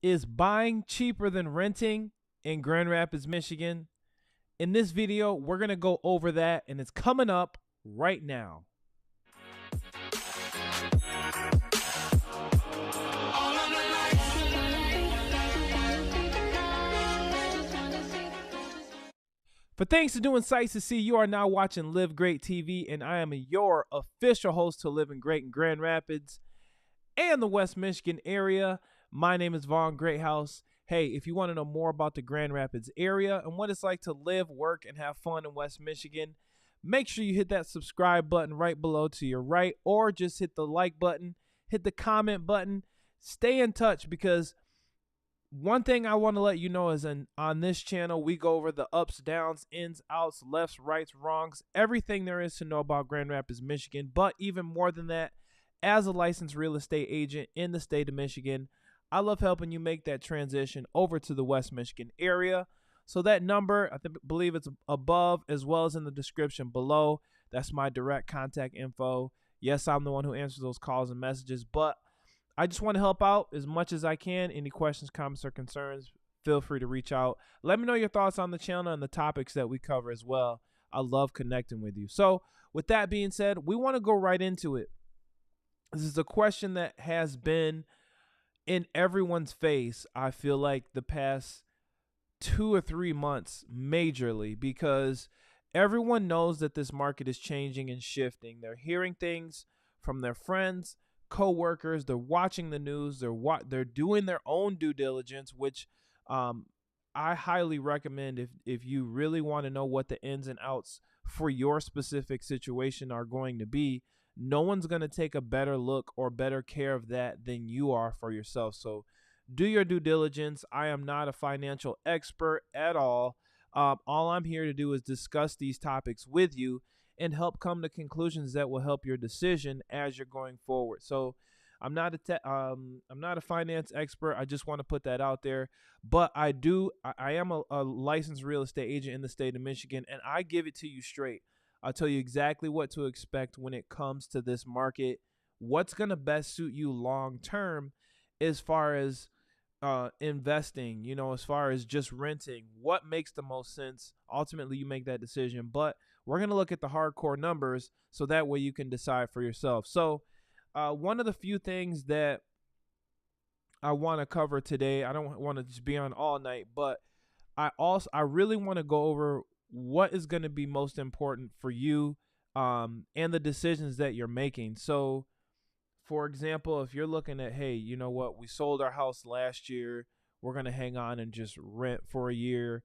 Is buying cheaper than renting in Grand Rapids, Michigan? In this video, we're going to go over that, and it's coming up right now. For thanks to doing sights to see, you are now watching Live Great TV, and I am your official host to Living Great in Grand Rapids and the West Michigan area. My name is Vaughn Greathouse. Hey, if you want to know more about the Grand Rapids area and what it's like to live, work, and have fun in West Michigan, make sure you hit that subscribe button right below to your right, or just hit the like button, hit the comment button. Stay in touch, because one thing I want to let you know is on this channel, we go over the ups, downs, ins, outs, lefts, rights, wrongs, everything there is to know about Grand Rapids, Michigan. But even more than that, as a licensed real estate agent in the state of Michigan, I love helping you make that transition over to the West Michigan area. So that number, believe it's above as well as in the description below. That's my direct contact info. Yes, I'm the one who answers those calls and messages, but I just want to help out as much as I can. Any questions, comments, or concerns, feel free to reach out. Let me know your thoughts on the channel and the topics that we cover as well. I love connecting with you. So with that being said, we want to go right into it. This is a question that has been in everyone's face, I feel like, the past 2 or 3 months majorly, because everyone knows that this market is changing and shifting. They're hearing things from their friends, co-workers, they're watching the news, they're doing their own due diligence, which I highly recommend if you really want to know what the ins and outs for your specific situation are going to be. No one's going to take a better look or better care of that than you are for yourself. So do your due diligence. I am not a financial expert at all. All I'm here to do is discuss these topics with you and help come to conclusions that will help your decision as you're going forward. So I'm not a finance expert. I just want to put that out there. But I am a licensed real estate agent in the state of Michigan, and I give it to you straight. I'll tell you exactly what to expect when it comes to this market, what's going to best suit you long term as far as investing, as far as just renting, what makes the most sense. Ultimately, you make that decision. But we're going to look at the hardcore numbers so that way you can decide for yourself. So one of the few things that I want to cover today, I don't want to just be on all night, but I really want to go over what is going to be most important for you and the decisions that you're making. So for example, if you're looking at, hey, you know what, we sold our house last year, we're going to hang on and just rent for a year,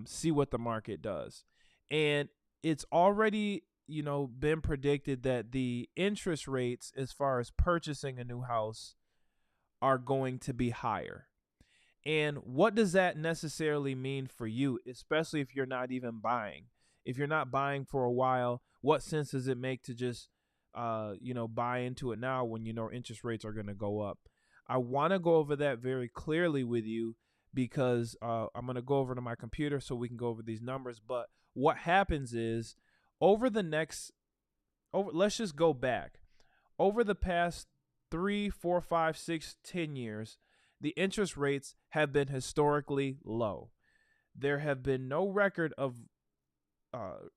see what the market does. And it's already, been predicted that the interest rates as far as purchasing a new house are going to be higher. And what does that necessarily mean for you, especially if you're not even buying? If you're not buying for a while, what sense does it make to just buy into it now when interest rates are going to go up? I want to go over that very clearly with you, because I'm going to go over to my computer so we can go over these numbers. But what happens is let's just go back over the past 3, 4, 5, 6, 10 years. The interest rates have been historically low. There have been no record of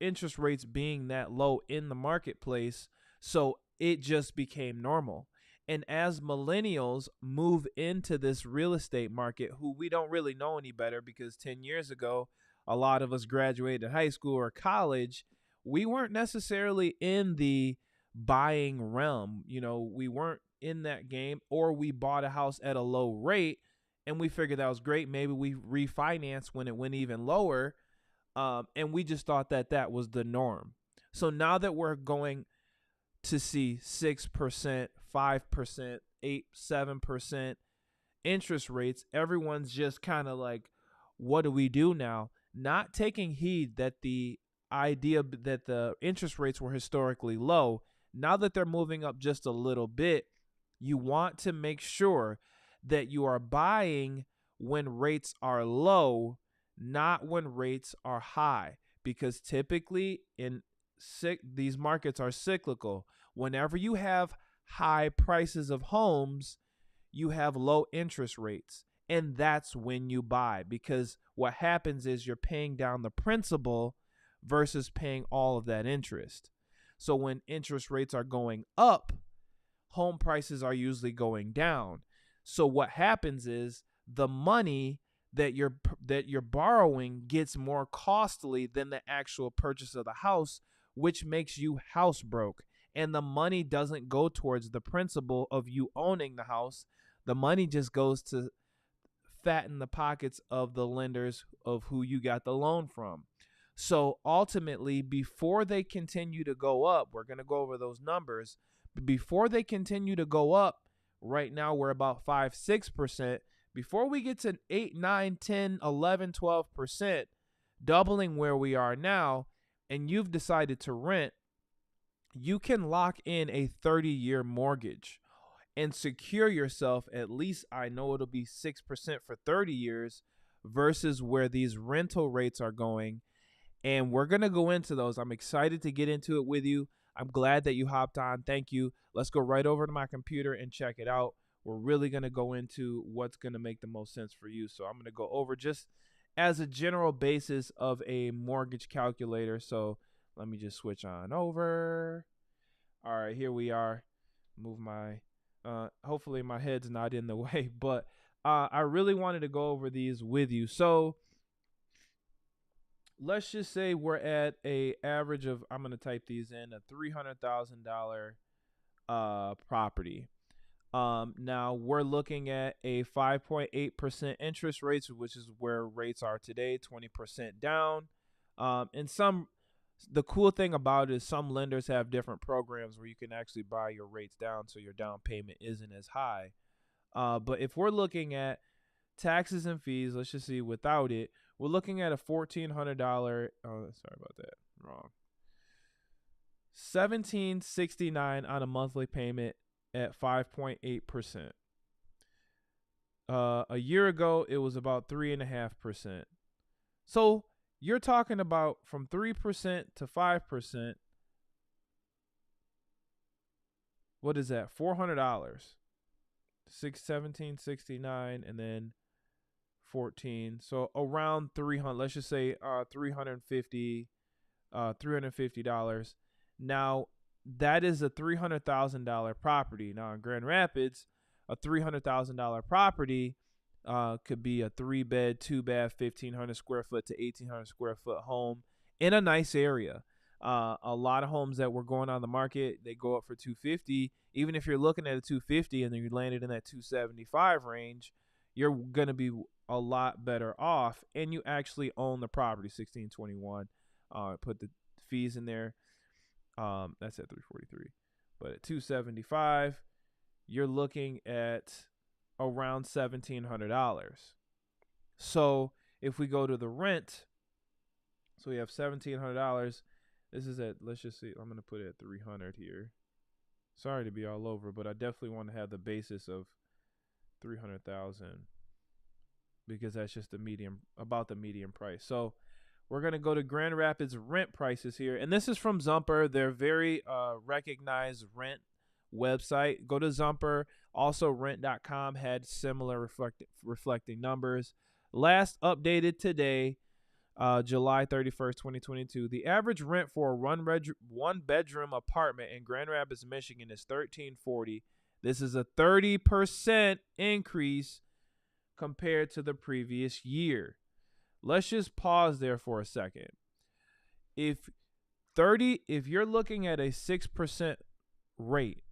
interest rates being that low in the marketplace, so it just became normal. And as millennials move into this real estate market, who we don't really know any better, because 10 years ago, a lot of us graduated high school or college, we weren't necessarily in the buying realm. We weren't in that game, or we bought a house at a low rate and we figured that was great. Maybe we refinanced when it went even lower. And we just thought that that was the norm. So now that we're going to see 6%, 5%, 8%, 7% interest rates, everyone's just kind of like, what do we do now? Not taking heed that the idea that the interest rates were historically low, now that they're moving up just a little bit, you want to make sure that you are buying when rates are low, not when rates are high, because typically these markets are cyclical. Whenever you have high prices of homes, you have low interest rates. And that's when you buy, because what happens is you're paying down the principal versus paying all of that interest. So when interest rates are going up, home prices are usually going down. So what happens is the money that you're borrowing gets more costly than the actual purchase of the house, which makes you house broke. And the money doesn't go towards the principal of you owning the house. The money just goes to fatten the pockets of the lenders of who you got the loan from. So ultimately, before they continue to go up, we're going to go over those numbers. But before they continue to go up, right now we're about 5-6%. Before we get to 8, 9, 10, 11, 12%, doubling where we are now, and you've decided to rent, you can lock in a 30-year mortgage and secure yourself. At least I know it'll be 6% for 30 years versus where these rental rates are going. And we're going to go into those. I'm excited to get into it with you. I'm glad that you hopped on. Thank you. Let's go right over to my computer and check it out. We're really going to go into what's going to make the most sense for you. So I'm going to go over just as a general basis of a mortgage calculator. So let me just switch on over. All right, here we are. Move my, hopefully my head's not in the way, but I really wanted to go over these with you. So let's just say we're at a average of, I'm going to type these in, a $300,000 property. Now we're looking at a 5.8% interest rates, which is where rates are today, 20% down. The cool thing about it is some lenders have different programs where you can actually buy your rates down so your down payment isn't as high. But if we're looking at taxes and fees, let's just see without it, we're looking at a $1,400. Sorry about that. Wrong. $1,769 on a monthly payment at 5.8%. A year ago, it was about 3.5%. So you're talking about from 3% to 5%. What is that? $400. 1769 and then 14. So around 300. Let's just say $350. Now that is a $300,000 property. Now in Grand Rapids, a $300,000 property could be a 3-bed, 2-bath, 1,500 square foot to 1,800 square foot home in a nice area. A lot of homes that were going on the market, they go up for $250. Even if you're looking at a $250 and then you landed in that $275 range, you're going to be a lot better off, and you actually own the property. 1621. Put the fees in there. That's at 343. But at 275, you're looking at around $1,700. So if we go to the rent, so we have $1,700. This is at, let's just see, I'm going to put it at 300 here. Sorry to be all over, but I definitely want to have the basis of 300,000 because that's just the medium, about the median price. So we're going to go to Grand Rapids rent prices here. And this is from Zumper. They're very recognized rent website. Go to Zumper. Also, rent.com had similar reflecting numbers. Last updated today, July 31st, 2022. The average rent for a one-bedroom apartment in Grand Rapids, Michigan is $1,340. This is a 30% increase compared to the previous year. Let's just pause there for a second. If you're looking at a 6% rate,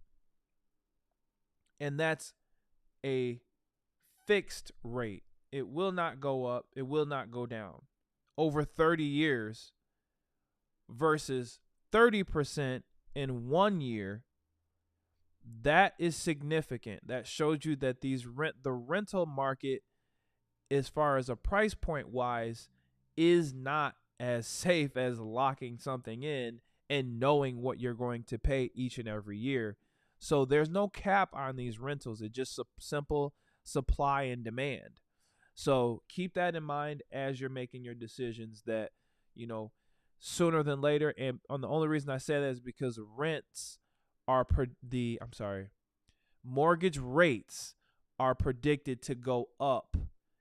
and that's a fixed rate, it will not go up, it will not go down over 30 years versus 30% in 1 year, that is significant. That shows you that the rental market, as far as a price point wise, is not as safe as locking something in and knowing what you're going to pay each and every year. So there's no cap on these rentals. It's just a simple supply and demand. So keep that in mind as you're making your decisions, that, sooner than later. And the only reason I say that is because mortgage rates are predicted to go up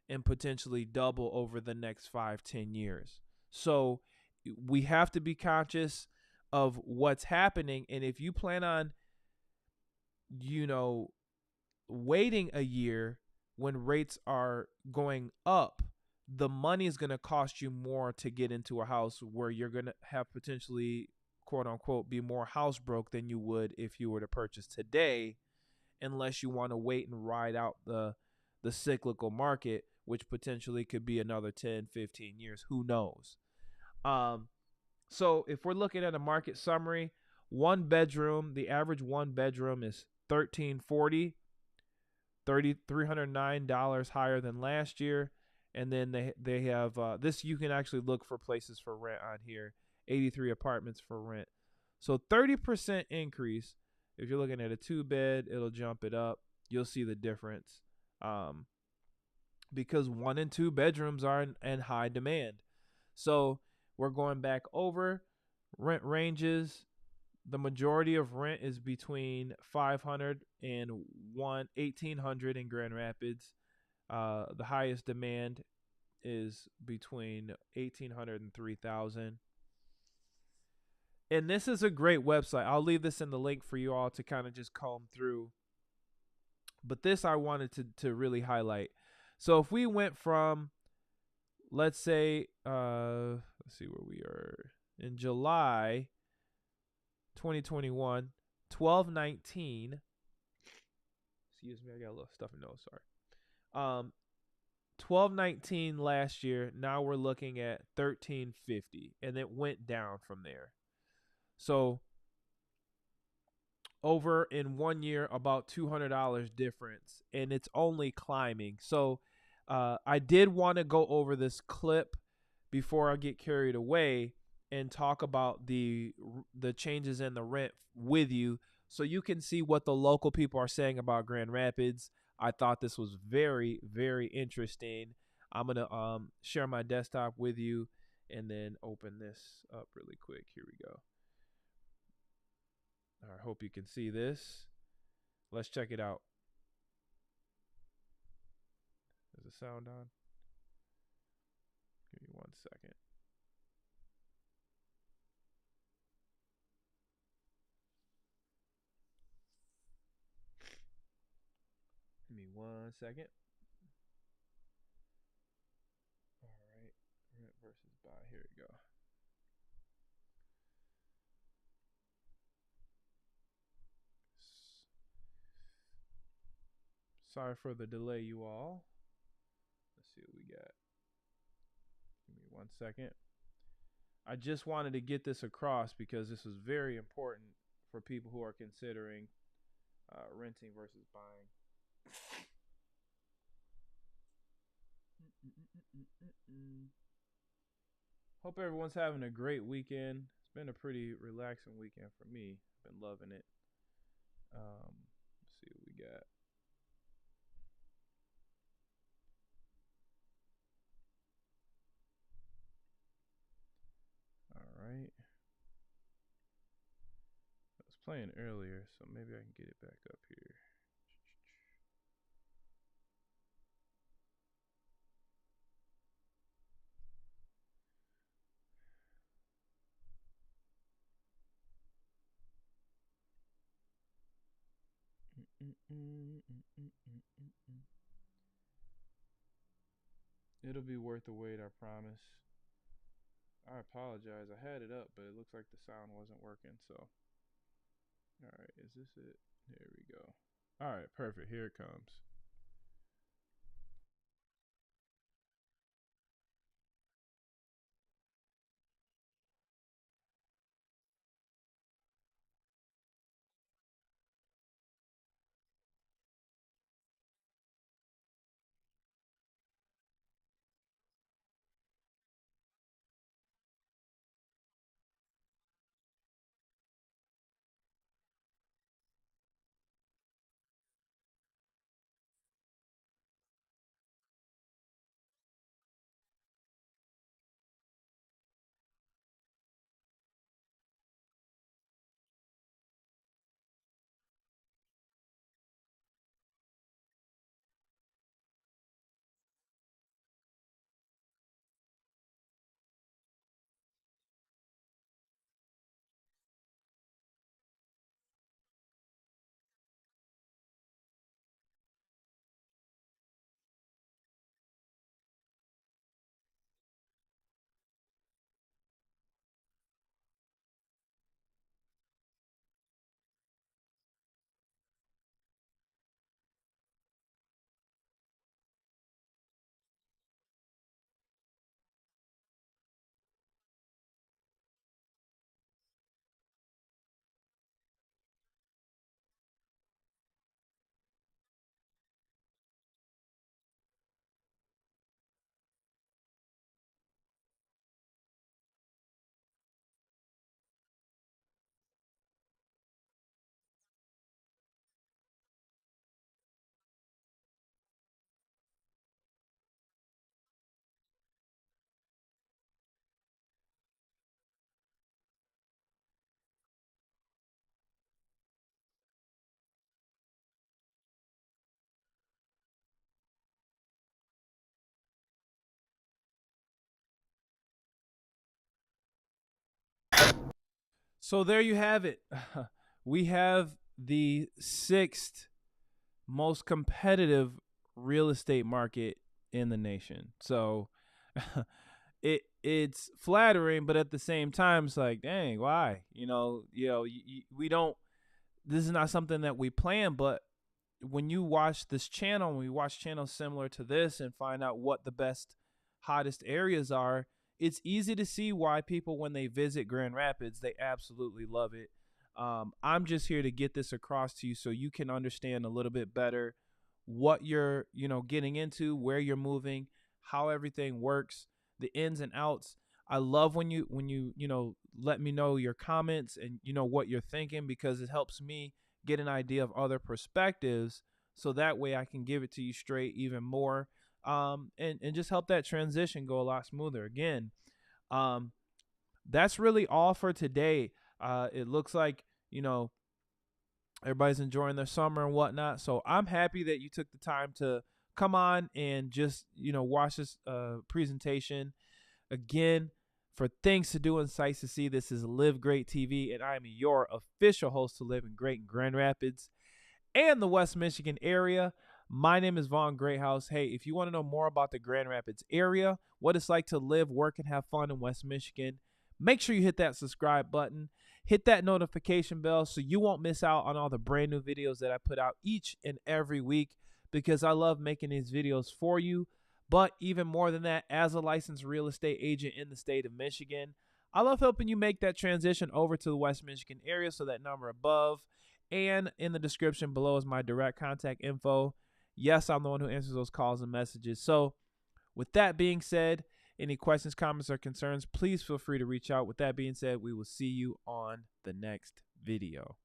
and potentially double over the next 5-10 years. So we have to be conscious of what's happening. And if you plan on, you know, waiting a year when rates are going up, the money is going to cost you more to get into a house where you're going to have potentially, quote unquote, be more house broke than you would if you were to purchase today, unless you want to wait and ride out the cyclical market, which potentially could be another 10, 15 years. Who knows? Um, so if we're looking at a market summary, one bedroom, the average one bedroom is 1340, $309 higher than last year. And then they have this, you can actually look for places for rent on here. 83 apartments for rent. So 30% increase. If you're looking at a 2-bed, it'll jump it up. You'll see the difference. Because 1 and 2 bedrooms are in high demand. So we're going back over rent ranges. The majority of rent is between 500 and 1,800 in Grand Rapids. The highest demand is between 1,800 and 3,000. And this is a great website. I'll leave this in the link for you all to kind of just comb through. But this I wanted to really highlight. So if we went from, let's say, let's see where we are in July 2021, 1219. Excuse me, I got a little stuffy nose. Sorry. 1219 last year. Now we're looking at 1350, and it went down from there. So over in 1 year, about $200 difference, and it's only climbing. So I did want to go over this clip before I get carried away and talk about the changes in the rent with you, so you can see what the local people are saying about Grand Rapids. I thought this was very, very interesting. I'm gonna share my desktop with you and then open this up really quick. Here we go. I hope you can see this. Let's check it out. Is the sound on? Give me 1 second. Give me 1 second. All right. Rent versus buy. Here we go. Sorry for the delay, you all. Let's see what we got. Give me 1 second. I just wanted to get this across because this is very important for people who are considering renting versus buying. Hope everyone's having a great weekend. It's been a pretty relaxing weekend for me. Been loving it. Let's see what we got. All right. I was playing earlier, so maybe I can get it back up here. It'll be worth the wait, I promise. I apologize. I had it up, but it looks like the sound wasn't working. So, all right, is this it? There we go. All right, perfect. Here it comes. So there you have it. We have the sixth most competitive real estate market in the nation. So it's flattering, but at the same time, it's like, dang, why? We don't. This is not something that we plan, but when you watch this channel, when we watch channels similar to this and find out what the best, hottest areas are, it's easy to see why people, when they visit Grand Rapids, they absolutely love it. I'm just here to get this across to you so you can understand a little bit better what you're, getting into, where you're moving, how everything works, the ins and outs. I love when you let me know your comments and what you're thinking, because it helps me get an idea of other perspectives, so that way I can give it to you straight even more, and just help that transition go a lot smoother. Again, um, that's really all for today. It looks like everybody's enjoying their summer and whatnot, so I'm happy that you took the time to come on and just watch this presentation. Again, for things to do and sights to see, this is Live Great TV, and I am your official host to Living Great in Grand Rapids and the West Michigan area. My name is Vaughn Greathouse. Hey, if you want to know more about the Grand Rapids area, what it's like to live, work, and have fun in West Michigan, make sure you hit that subscribe button, hit that notification bell so you won't miss out on all the brand new videos that I put out each and every week, because I love making these videos for you. But even more than that, as a licensed real estate agent in the state of Michigan, I love helping you make that transition over to the West Michigan area. So that number above and in the description below is my direct contact info. Yes, I'm the one who answers those calls and messages. So with that being said, any questions, comments, or concerns, please feel free to reach out. With that being said, we will see you on the next video.